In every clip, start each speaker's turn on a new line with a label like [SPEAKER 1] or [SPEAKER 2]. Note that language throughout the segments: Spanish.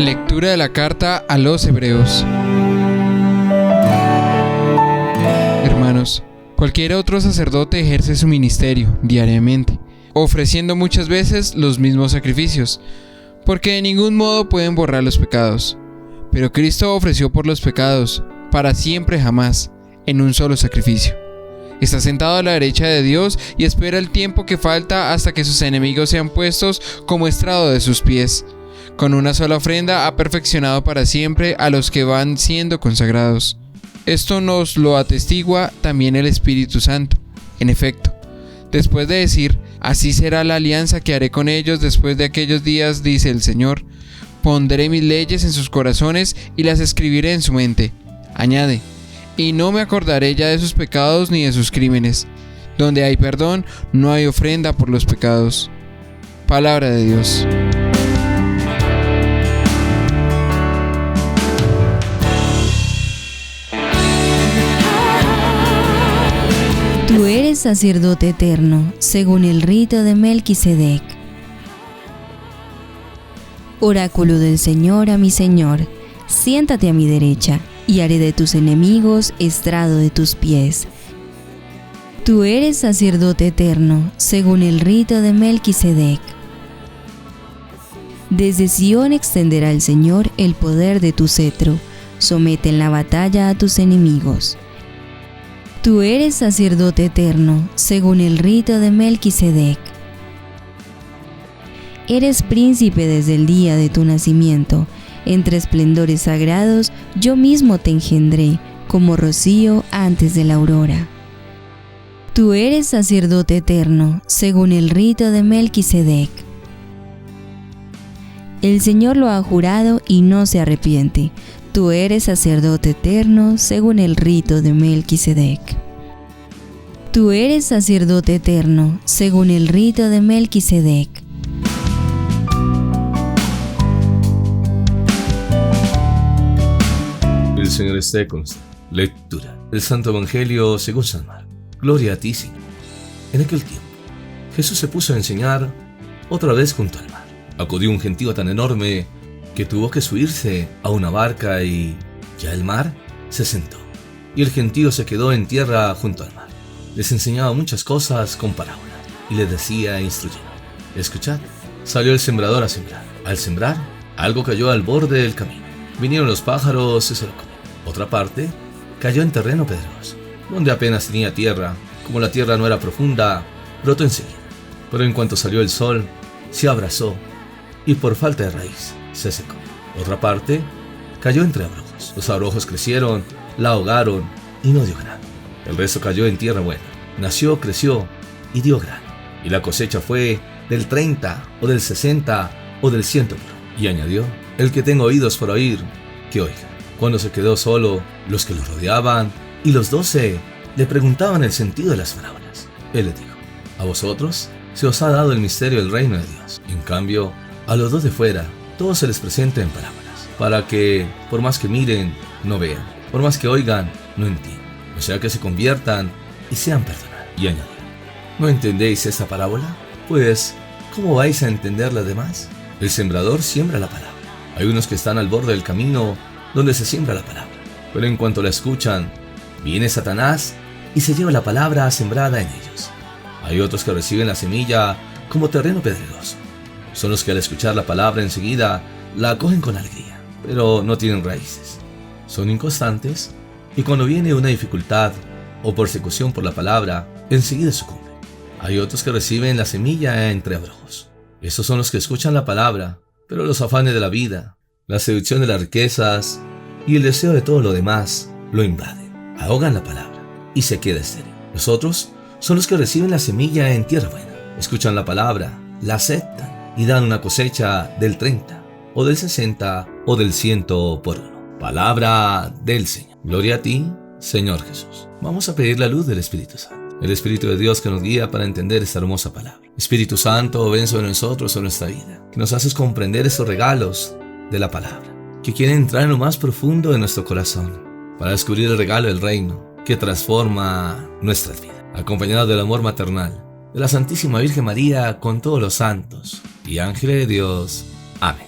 [SPEAKER 1] Lectura de la carta a los Hebreos. Hermanos, cualquier otro sacerdote ejerce su ministerio diariamente, ofreciendo muchas veces los mismos sacrificios, porque de ningún modo pueden borrar los pecados. Pero Cristo ofreció por los pecados, para siempre jamás, en un solo sacrificio. Está sentado a la derecha de Dios y espera el tiempo que falta hasta que sus enemigos sean puestos como estrado de sus pies. Con una sola ofrenda ha perfeccionado para siempre a los que van siendo consagrados. Esto nos lo atestigua también el Espíritu Santo. En efecto, después de decir, así será la alianza que haré con ellos después de aquellos días, dice el Señor, pondré mis leyes en sus corazones y las escribiré en su mente. Añade, y no me acordaré ya de sus pecados ni de sus crímenes. Donde hay perdón, no hay ofrenda por los pecados. Palabra de Dios.
[SPEAKER 2] Tú eres sacerdote eterno, según el rito de Melquisedec. Oráculo del Señor a mi Señor, siéntate a mi derecha, y haré de tus enemigos estrado de tus pies. Tú eres sacerdote eterno, según el rito de Melquisedec. Desde Sión extenderá el Señor el poder de tu cetro, somete en la batalla a tus enemigos. Tú eres sacerdote eterno, según el rito de Melquisedec. Eres príncipe desde el día de tu nacimiento. Entre esplendores sagrados yo mismo te engendré, como rocío antes de la aurora. Tú eres sacerdote eterno, según el rito de Melquisedec. El Señor lo ha jurado y no se arrepiente. Tú eres sacerdote eterno, según el rito de Melquisedec. Tú eres sacerdote eterno, según el rito de Melquisedec.
[SPEAKER 3] El Señor esté con usted. Lectura del Santo Evangelio según San Marcos. Gloria a ti, Señor. En aquel tiempo, Jesús se puso a enseñar otra vez junto al mar. Acudió un gentío tan enorme que tuvo que subirse a una barca y ya el mar se sentó. Y el gentío se quedó en tierra junto al mar. Les enseñaba muchas cosas con parábolas y les decía instruyendo. Escuchad, salió el sembrador a sembrar. Al sembrar, algo cayó al borde del camino. Vinieron los pájaros y se lo comieron. Otra parte cayó en terreno pedregoso, donde apenas tenía tierra. Como la tierra no era profunda, brotó enseguida. Pero en cuanto salió el sol, se abrazó y por falta de raíz se secó. Otra parte cayó entre abrojos. Los abrojos crecieron, la ahogaron y no dio grano. El resto cayó en tierra buena. Nació, creció y dio grano. Y la cosecha fue del 30 o del 60 o del 100 por uno. Y añadió, el que tenga oídos para oír, que oiga. Cuando se quedó solo, los que lo rodeaban y los 12 le preguntaban el sentido de las parábolas. Él les dijo, a vosotros se os ha dado el misterio del reino de Dios. En cambio, a los dos de fuera, todo se les presenta en parábolas, para que, por más que miren, no vean, por más que oigan, no entiendan, o sea que se conviertan y sean perdonados. Y añadió, ¿no entendéis esta parábola? Pues, ¿cómo vais a entender las demás? El sembrador siembra la palabra. Hay unos que están al borde del camino donde se siembra la palabra, pero en cuanto la escuchan, viene Satanás y se lleva la palabra sembrada en ellos. Hay otros que reciben la semilla como terreno pedregoso. Son los que al escuchar la palabra enseguida la acogen con alegría, pero no tienen raíces. Son inconstantes y cuando viene una dificultad o persecución por la palabra, enseguida sucumben. Hay otros que reciben la semilla entre abrojos. Estos son los que escuchan la palabra, pero los afanes de la vida, la seducción de las riquezas y el deseo de todo lo demás lo invaden, ahogan la palabra y se queda estéril. Los otros son los que reciben la semilla en tierra buena, escuchan la palabra, la aceptan y dan una cosecha del 30 o del 60 o del 100 por uno. Palabra del Señor. Gloria a ti, Señor Jesús. Vamos a pedir la luz del Espíritu Santo, el Espíritu de Dios que nos guía para entender esta hermosa palabra. Espíritu Santo, ven sobre nosotros, sobre nuestra vida, que nos haces comprender estos regalos de la palabra, que quieren entrar en lo más profundo de nuestro corazón, para descubrir el regalo del reino que transforma nuestras vidas, acompañado del amor maternal de la Santísima Virgen María con todos los santos y ángeles de Dios. Amén.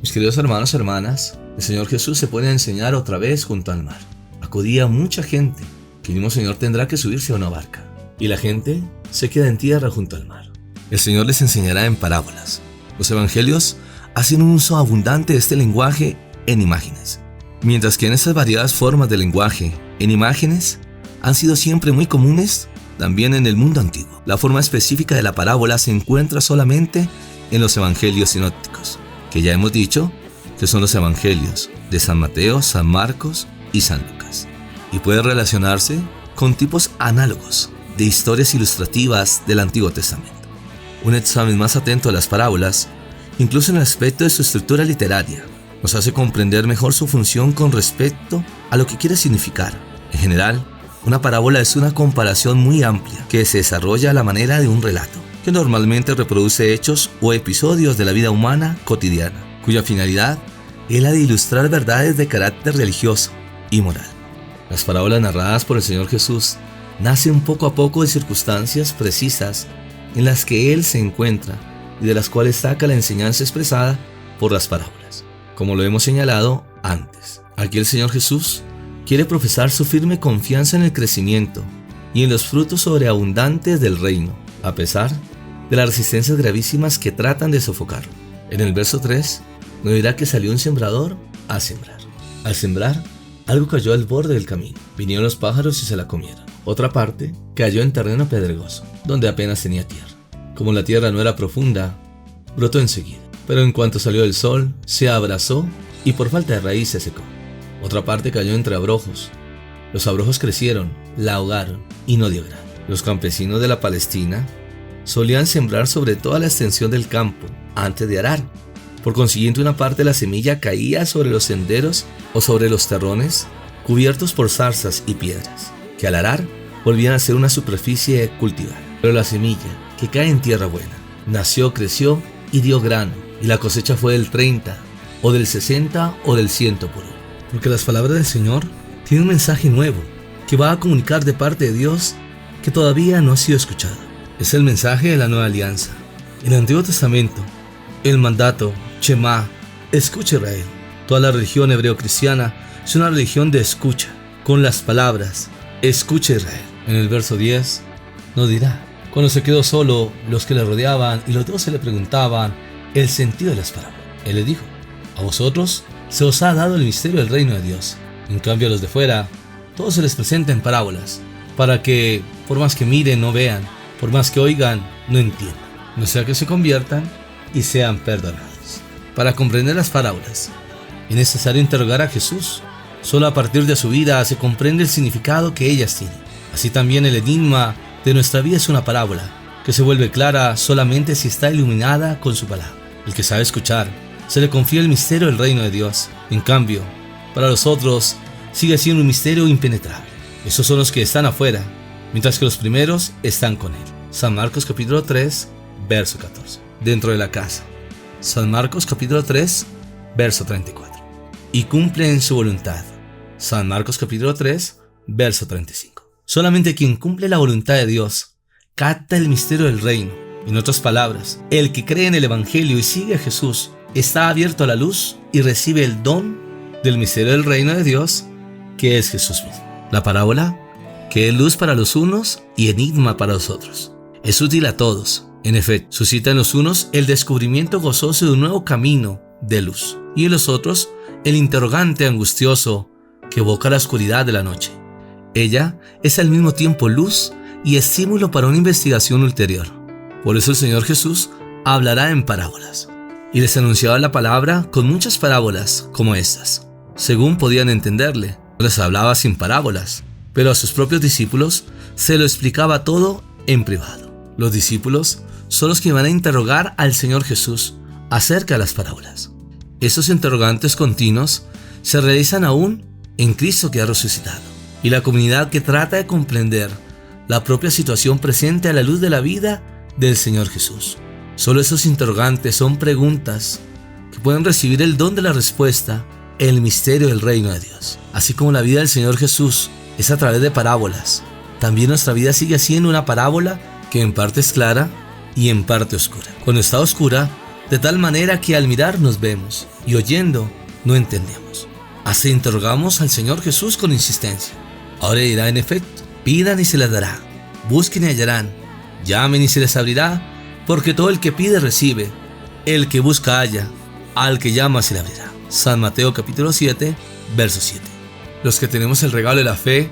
[SPEAKER 3] Mis queridos hermanos y hermanas, el Señor Jesús se pone a enseñar otra vez junto al mar. Acudía mucha gente, que el mismo Señor tendrá que subirse a una barca, y la gente se queda en tierra junto al mar. El Señor les enseñará en parábolas. Los evangelios hacen un uso abundante de este lenguaje en imágenes, mientras que en estas variadas formas de lenguaje en imágenes han sido siempre muy comunes también en el mundo antiguo. La forma específica de la parábola se encuentra solamente en los evangelios sinópticos, que ya hemos dicho que son los evangelios de San Mateo, San Marcos y San Lucas, y puede relacionarse con tipos análogos de historias ilustrativas del Antiguo Testamento. Un examen más atento a las parábolas, incluso en el aspecto de su estructura literaria, nos hace comprender mejor su función con respecto a lo que quiere significar. En general, una parábola es una comparación muy amplia que se desarrolla a la manera de un relato, que normalmente reproduce hechos o episodios de la vida humana cotidiana, cuya finalidad es la de ilustrar verdades de carácter religioso y moral. Las parábolas narradas por el Señor Jesús nacen poco a poco de circunstancias precisas en las que Él se encuentra y de las cuales saca la enseñanza expresada por las parábolas. Como lo hemos señalado antes, aquí el Señor Jesús quiere profesar su firme confianza en el crecimiento y en los frutos sobreabundantes del reino, a pesar de las resistencias gravísimas que tratan de sofocarlo. En el verso 3 nos dirá que salió un sembrador a sembrar. Al sembrar, algo cayó al borde del camino. Vinieron los pájaros y se la comieron. Otra parte cayó en terreno pedregoso, donde apenas tenía tierra. Como la tierra no era profunda, brotó enseguida, pero en cuanto salió el sol, se abrazó y por falta de raíz se secó. Otra parte cayó entre abrojos. Los abrojos crecieron, la ahogaron y no dio grano. Los campesinos de la Palestina solían sembrar sobre toda la extensión del campo antes de arar. Por consiguiente, una parte de la semilla caía sobre los senderos o sobre los terrones cubiertos por zarzas y piedras, que al arar volvían a ser una superficie cultivada. Pero la semilla, que cae en tierra buena, nació, creció y dio grano, y la cosecha fue del 30, o del 60, o del 100 por uno. Porque las palabras del Señor tienen un mensaje nuevo, que va a comunicar de parte de Dios que todavía no ha sido escuchado. Es el mensaje de la nueva alianza. En el Antiguo Testamento, el mandato, Shema, escucha Israel. Toda la religión hebreo-cristiana es una religión de escucha, con las palabras, escucha Israel. En el verso 10 nos dirá, cuando se quedó solo, los que le rodeaban y los 12 le preguntaban el sentido de las palabras. Él le dijo, a vosotros se os ha dado el misterio del reino de Dios. En cambio a los de fuera, todo se les presenta en parábolas, para que, por más que miren, no vean, por más que oigan, no entiendan, no sea que se conviertan y sean perdonados. Para comprender las parábolas, es necesario interrogar a Jesús. Solo a partir de su vida se comprende el significado que ellas tienen. Así también el enigma de nuestra vida es una parábola, que se vuelve clara solamente si está iluminada con su palabra. El que sabe escuchar, se le confía el misterio del reino de Dios. En cambio, para los otros, sigue siendo un misterio impenetrable. Esos son los que están afuera, mientras que los primeros están con Él. San Marcos capítulo 3, verso 14. Dentro de la casa. San Marcos capítulo 3, verso 34. Y cumplen su voluntad. San Marcos capítulo 3, verso 35. Solamente quien cumple la voluntad de Dios capta el misterio del reino. En otras palabras, el que cree en el Evangelio y sigue a Jesús está abierto a la luz y recibe el don del misterio del reino de Dios, que es Jesús mismo. La parábola, que es luz para los unos y enigma para los otros, es útil a todos. En efecto, suscita en los unos el descubrimiento gozoso de un nuevo camino de luz, y en los otros el interrogante angustioso que evoca la oscuridad de la noche. Ella es al mismo tiempo luz y estímulo para una investigación ulterior. Por eso el Señor Jesús hablará en parábolas, y les anunciaba la palabra con muchas parábolas como estas, según podían entenderle. Les hablaba sin parábolas, pero a sus propios discípulos se lo explicaba todo en privado. Los discípulos son los que van a interrogar al Señor Jesús acerca de las parábolas. Estos interrogantes continuos se realizan aún en Cristo que ha resucitado, y la comunidad que trata de comprender la propia situación presente a la luz de la vida del Señor Jesús. Solo esos interrogantes son preguntas que pueden recibir el don de la respuesta en el misterio del reino de Dios. Así como la vida del Señor Jesús es a través de parábolas, también nuestra vida sigue siendo una parábola que en parte es clara y en parte oscura. Cuando está oscura, de tal manera que al mirar nos vemos y oyendo no entendemos. Así interrogamos al Señor Jesús con insistencia. Ahora dirá en efecto: pidan y se les dará, busquen y hallarán, llamen y se les abrirá, porque todo el que pide recibe, el que busca halla, al que llama se le abrirá. San Mateo capítulo 7, verso 7. Los que tenemos el regalo de la fe,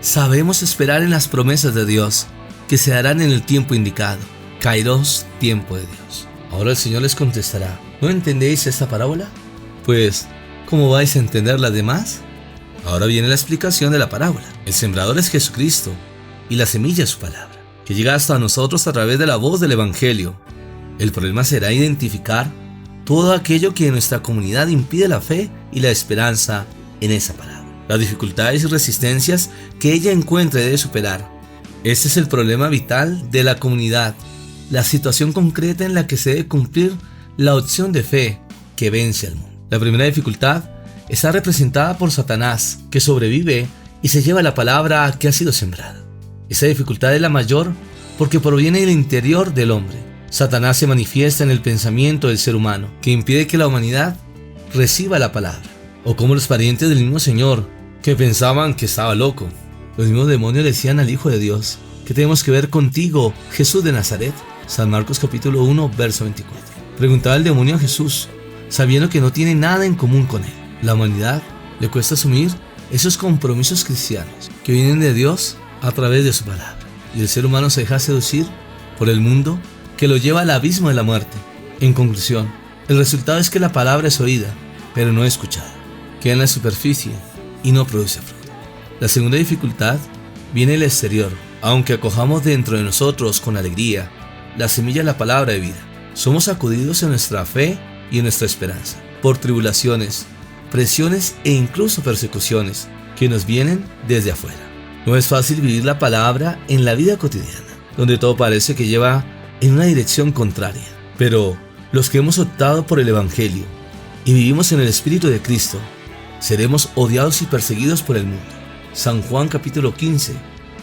[SPEAKER 3] sabemos esperar en las promesas de Dios, que se darán en el tiempo indicado. Kairos, tiempo de Dios. Ahora el Señor les contestará: ¿no entendéis esta parábola? Pues, ¿cómo vais a entender las demás? Ahora viene la explicación de la parábola. El sembrador es Jesucristo y la semilla es su palabra, que llega hasta nosotros a través de la voz del Evangelio. El problema será identificar todo aquello que en nuestra comunidad impide la fe y la esperanza en esa palabra. Las dificultades y resistencias que ella encuentre debe superar. Este es el problema vital de la comunidad, la situación concreta en la que se debe cumplir la opción de fe que vence al mundo. La primera dificultad está representada por Satanás, que sobrevive y se lleva la palabra que ha sido sembrada. Esa dificultad es la mayor porque proviene del interior del hombre. Satanás se manifiesta en el pensamiento del ser humano, que impide que la humanidad reciba la palabra. O como los parientes del mismo Señor, que pensaban que estaba loco. Los mismos demonios le decían al Hijo de Dios: ¿qué tenemos que ver contigo, Jesús de Nazaret? San Marcos capítulo 1, verso 24. Preguntaba el demonio a Jesús, sabiendo que no tiene nada en común con él. La humanidad le cuesta asumir esos compromisos cristianos que vienen de Dios a través de su palabra. Y el ser humano se deja seducir por el mundo, que lo lleva al abismo de la muerte. En conclusión, el resultado es que la palabra es oída, pero no escuchada. Queda en la superficie y no produce fruto. La segunda dificultad viene del exterior. Aunque acojamos dentro de nosotros con alegría la semilla de la palabra de vida, somos sacudidos en nuestra fe y en nuestra esperanza por tribulaciones, presiones e incluso persecuciones que nos vienen desde afuera. No es fácil vivir la palabra en la vida cotidiana, donde todo parece que lleva en una dirección contraria. Pero los que hemos optado por el Evangelio y vivimos en el Espíritu de Cristo, seremos odiados y perseguidos por el mundo. San Juan capítulo 15,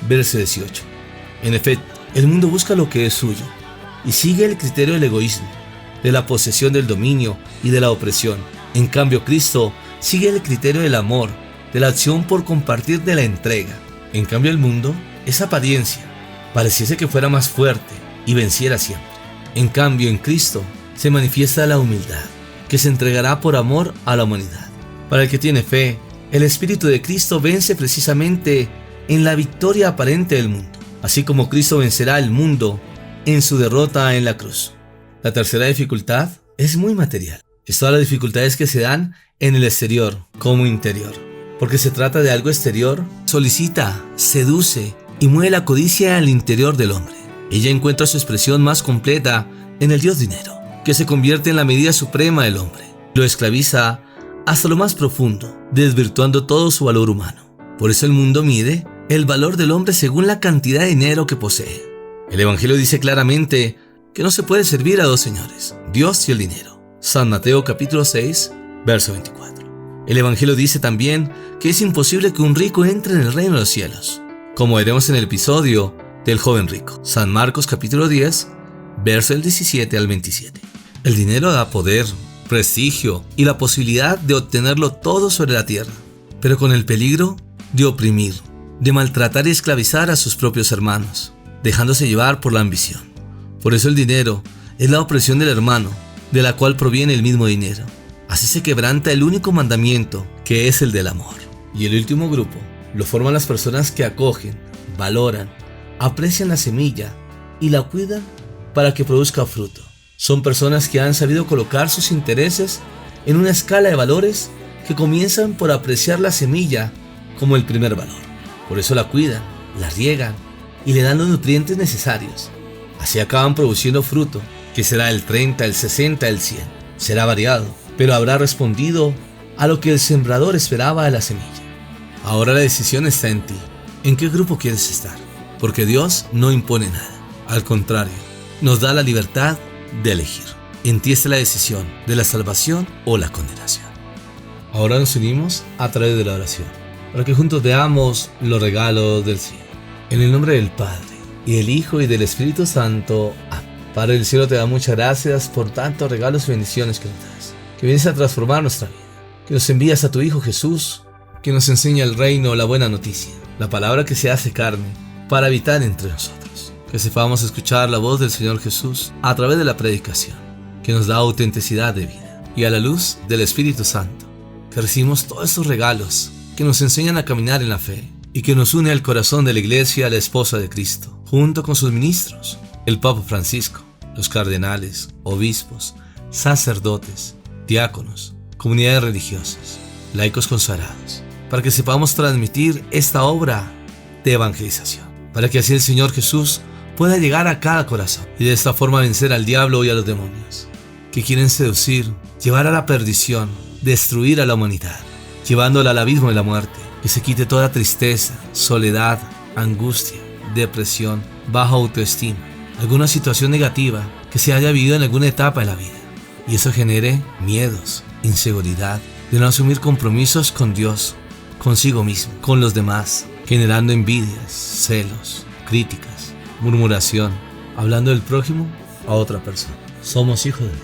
[SPEAKER 3] verso 18. En efecto, el mundo busca lo que es suyo y sigue el criterio del egoísmo, de la posesión del dominio y de la opresión. En cambio, Cristo sigue el criterio del amor, de la acción por compartir, de la entrega. En cambio, el mundo es apariencia, pareciese que fuera más fuerte y venciera siempre. En cambio, en Cristo se manifiesta la humildad, que se entregará por amor a la humanidad. Para el que tiene fe, el Espíritu de Cristo vence precisamente en la victoria aparente del mundo, así como Cristo vencerá el mundo en su derrota en la cruz. La tercera dificultad es muy material. Es todas las dificultades que se dan en el exterior como interior, porque se trata de algo exterior, solicita, seduce y mueve la codicia al interior del hombre. Ella encuentra su expresión más completa en el Dios dinero, que se convierte en la medida suprema del hombre. Lo esclaviza hasta lo más profundo, desvirtuando todo su valor humano. Por eso el mundo mide el valor del hombre según la cantidad de dinero que posee. El Evangelio dice claramente que no se puede servir a dos señores, Dios y el dinero. San Mateo capítulo 6, verso 24. El Evangelio dice también que es imposible que un rico entre en el reino de los cielos, como veremos en el episodio del joven rico. San Marcos capítulo 10, verso del 17 al 27. El dinero da poder, prestigio y la posibilidad de obtenerlo todo sobre la tierra, pero con el peligro de oprimir, de maltratar y esclavizar a sus propios hermanos, dejándose llevar por la ambición. Por eso el dinero es la opresión del hermano, de la cual proviene el mismo dinero. Así se quebranta el único mandamiento, que es el del amor. Y el último grupo lo forman las personas que acogen, valoran, aprecian la semilla y la cuidan para que produzca fruto. Son personas que han sabido colocar sus intereses en una escala de valores que comienzan por apreciar la semilla como el primer valor. Por eso la cuidan, la riegan y le dan los nutrientes necesarios. Así acaban produciendo fruto, que será el 30, el 60, el 100. Será variado, pero habrá respondido a lo que el sembrador esperaba de la semilla. Ahora la decisión está en ti. ¿En qué grupo quieres estar? Porque Dios no impone nada. Al contrario, nos da la libertad de elegir. En ti está la decisión de la salvación o la condenación. Ahora nos unimos a través de la oración, para que juntos veamos los regalos del cielo. En el nombre del Padre, y del Hijo, y del Espíritu Santo. Amén. Padre del cielo, te da muchas gracias por tantos regalos y bendiciones que nos das, que vienes a transformar nuestra vida, que nos envías a tu Hijo Jesús, que nos enseña el reino, la buena noticia, la palabra que se hace carne para habitar entre nosotros, que sepamos escuchar la voz del Señor Jesús a través de la predicación, que nos da autenticidad de vida, y a la luz del Espíritu Santo, que recibimos todos estos regalos que nos enseñan a caminar en la fe y que nos une al corazón de la Iglesia, la esposa de Cristo, junto con sus ministros, el Papa Francisco, los cardenales, obispos, sacerdotes, diáconos, comunidades religiosas, laicos consagrados, para que sepamos transmitir esta obra de evangelización, para que así el Señor Jesús pueda llegar a cada corazón y de esta forma vencer al diablo y a los demonios, que quieren seducir, llevar a la perdición, destruir a la humanidad, llevándola al abismo de la muerte, que se quite toda tristeza, soledad, angustia, depresión, baja autoestima, alguna situación negativa que se haya vivido en alguna etapa de la vida, y eso genere miedos, inseguridad, de no asumir compromisos con Dios, consigo mismo, con los demás, generando envidias, celos, críticas, murmuración, hablando del prójimo a otra persona. Somos hijos de Dios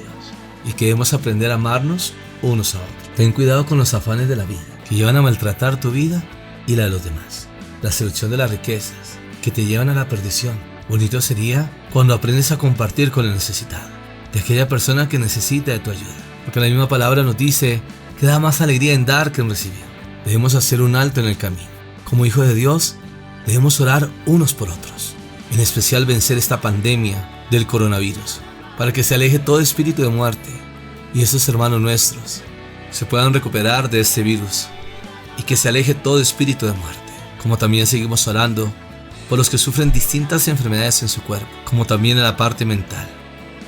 [SPEAKER 3] y queremos aprender a amarnos unos a otros. Ten cuidado con los afanes de la vida, que llevan a maltratar tu vida y la de los demás. La seducción de las riquezas, que te llevan a la perdición. Bonito sería cuando aprendes a compartir con el necesitado, de aquella persona que necesita de tu ayuda. Porque la misma palabra nos dice que da más alegría en dar que en recibir. Debemos hacer un alto en el camino. Como hijos de Dios, debemos orar unos por otros. En especial vencer esta pandemia del coronavirus, para que se aleje todo espíritu de muerte y esos hermanos nuestros se puedan recuperar de este virus y que se aleje todo espíritu de muerte. Como también seguimos orando por los que sufren distintas enfermedades en su cuerpo, como también en la parte mental,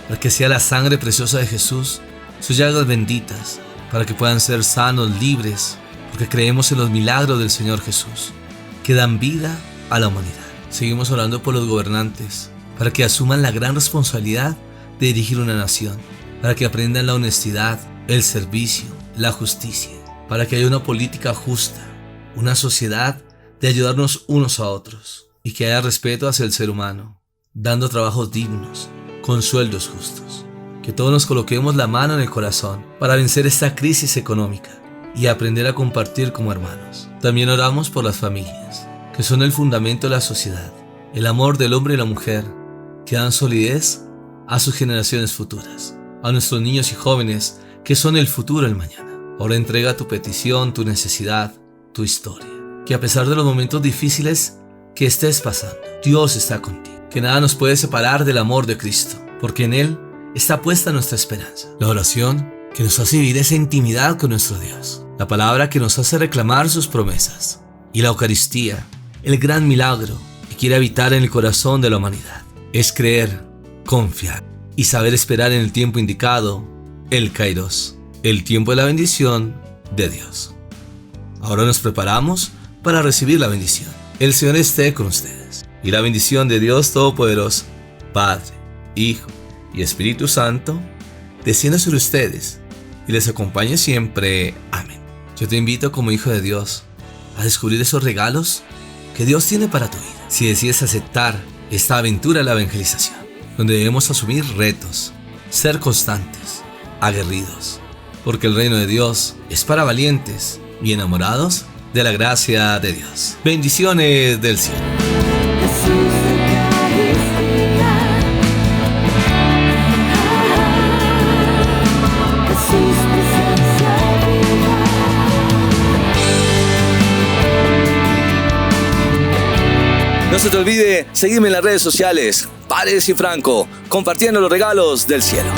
[SPEAKER 3] para que sea la sangre preciosa de Jesús, sus llagas benditas, para que puedan ser sanos, libres, porque creemos en los milagros del Señor Jesús, que dan vida a la humanidad. Seguimos orando por los gobernantes, para que asuman la gran responsabilidad de dirigir una nación, para que aprendan la honestidad, el servicio, la justicia, para que haya una política justa, una sociedad de ayudarnos unos a otros, y que haya respeto hacia el ser humano, dando trabajos dignos, con sueldos justos. Que todos nos coloquemos la mano en el corazón para vencer esta crisis económica y aprender a compartir como hermanos. También oramos por las familias, que son el fundamento de la sociedad, el amor del hombre y la mujer, que dan solidez a sus generaciones futuras, a nuestros niños y jóvenes, que son el futuro del mañana. Ahora entrega tu petición, tu necesidad, tu historia. Que a pesar de los momentos difíciles que estés pasando, Dios está contigo. Que nada nos puede separar del amor de Cristo, porque en Él está puesta nuestra esperanza. La oración que nos hace vivir esa intimidad con nuestro Dios. La palabra que nos hace reclamar sus promesas. Y la Eucaristía, el gran milagro que quiere habitar en el corazón de la humanidad. Es creer, confiar y saber esperar en el tiempo indicado, el Kairos, el tiempo de la bendición de Dios. Ahora nos preparamos para recibir la bendición. El Señor esté con ustedes. Y la bendición de Dios Todopoderoso, Padre, Hijo y Espíritu Santo, descienda sobre ustedes y les acompañe siempre. Amén. Yo te invito como hijo de Dios a descubrir esos regalos que Dios tiene para tu vida. Si decides aceptar esta aventura de la evangelización, donde debemos asumir retos, ser constantes, aguerridos, porque el reino de Dios es para valientes y enamorados de la gracia de Dios. Bendiciones del cielo.
[SPEAKER 4] No se te olvide seguirme en las redes sociales, Paredes y Franco, compartiendo los regalos del cielo.